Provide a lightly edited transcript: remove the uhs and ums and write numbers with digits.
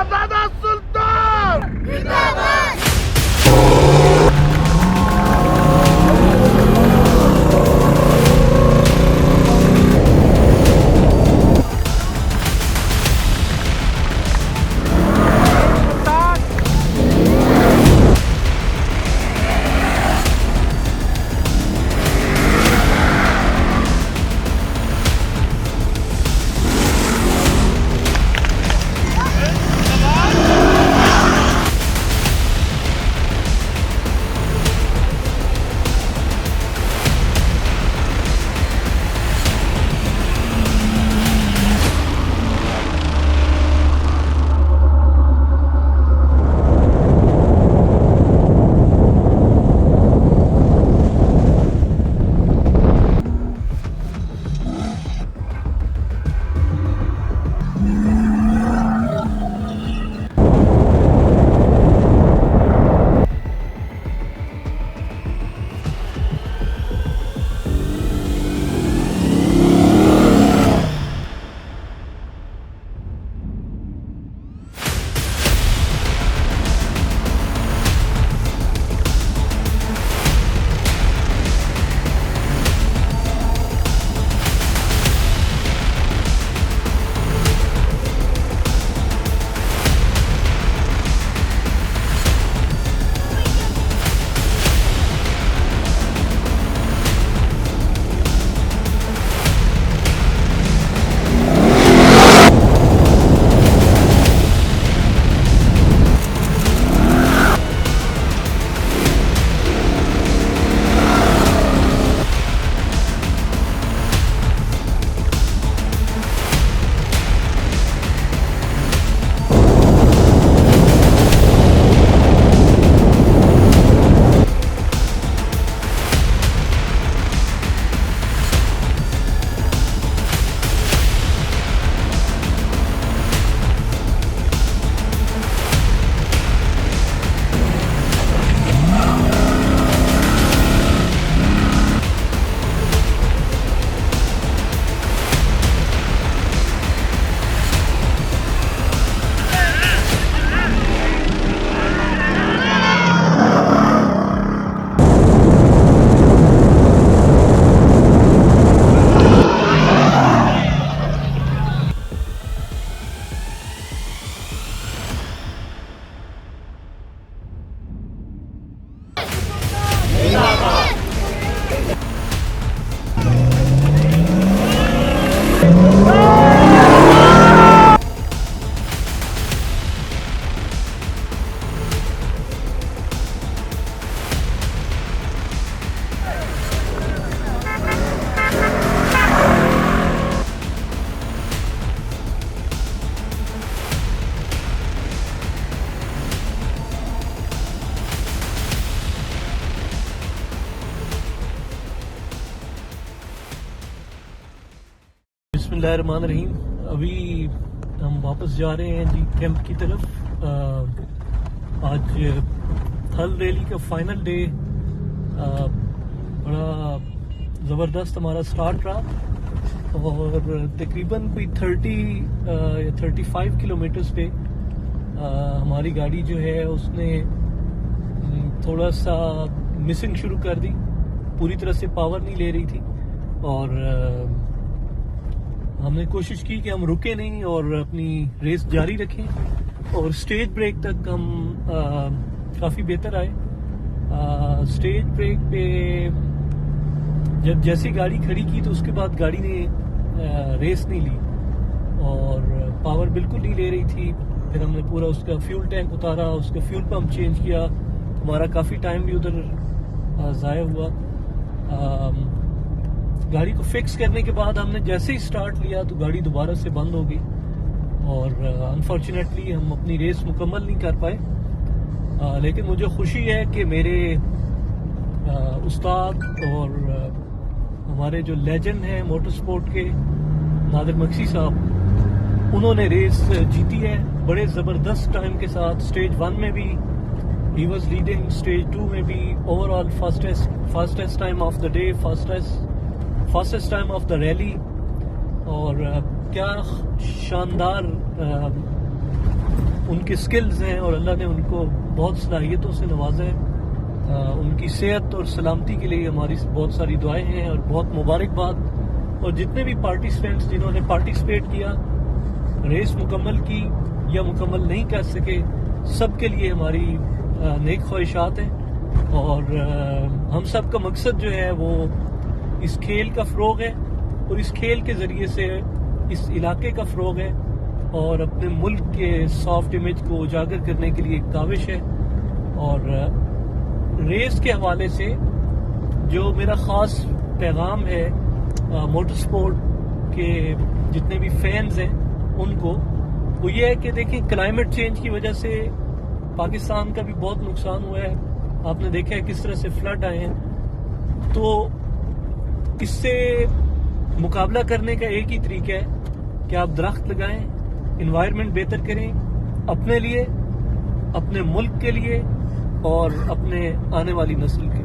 شہزادہ سلطان بسم اللہ الرحمن الرحیم. ابھی ہم واپس جا رہے ہیں جی کیمپ کی طرف. آج تھل ریلی کا فائنل ڈے بڑا زبردست ہمارا سٹارٹ رہا اور تقریباً کوئی 30 یا 35 کلومیٹرز پہ ہماری گاڑی جو ہے اس نے تھوڑا سا مسنگ شروع کر دی. پوری طرح سے پاور نہیں لے رہی تھی اور ہم نے کوشش کی کہ ہم رکے نہیں اور اپنی ریس جاری رکھیں اور سٹیج بریک تک ہم کافی بہتر آئے. سٹیج بریک پہ جب جیسی گاڑی کھڑی کی تو اس کے بعد گاڑی نے ریس نہیں لی اور پاور بالکل نہیں لے رہی تھی. پھر ہم نے پورا اس کا فیول ٹینک اتارا, اس کا فیول پمپ چینج کیا. ہمارا کافی ٹائم بھی ادھر ضائع ہوا. گاڑی کو فکس کرنے کے بعد ہم نے جیسے ہی سٹارٹ لیا تو گاڑی دوبارہ سے بند ہو گئی اور انفارچونیٹلی ہم اپنی ریس مکمل نہیں کر پائے. لیکن مجھے خوشی ہے کہ میرے استاد اور ہمارے جو لیجنڈ ہیں موٹر سپورٹ کے نادر مکسی صاحب, انہوں نے ریس جیتی ہے بڑے زبردست ٹائم کے ساتھ. سٹیج 1 میں بھی ہی واز لیڈنگ, سٹیج 2 میں بھی over all fastest time of the day, fastest time of the rally. اور کیا شاندار ان کے سکلز ہیں اور اللہ نے ان کو بہت صلاحیتوں سے نوازا ہے. ان کی صحت اور سلامتی کے لیے ہماری بہت ساری دعائیں ہیں اور بہت مبارکباد. اور جتنے بھی پارٹیسپینٹس جنہوں نے پارٹیسپیٹ کیا، ریس مکمل کی یا مکمل نہیں کر سکے، سب کے لیے ہماری نیک خواہشات ہیں. اور ہم سب کا مقصد جو ہے وہ اس کھیل کا فروغ ہے، اور اس کھیل کے ذریعے سے اس علاقے کا فروغ ہے، اور اپنے ملک کے سافٹ امیج کو اجاگر کرنے کے لیے ایک کاوش ہے. اور ریس کے حوالے سے جو میرا خاص پیغام ہے موٹر سپورٹ کے جتنے بھی فینز ہیں ان کو، وہ یہ ہے کہ دیکھیں کلائمیٹ چینج کی وجہ سے پاکستان کا بھی بہت نقصان ہوا ہے. آپ نے دیکھا ہے کس طرح سے فلڈ آئے ہیں. تو اس سے مقابلہ کرنے کا ایک ہی طریقہ ہے کہ آپ درخت لگائیں، انوائرمنٹ بہتر کریں اپنے لیے، اپنے ملک کے لیے اور اپنے آنے والی نسل کے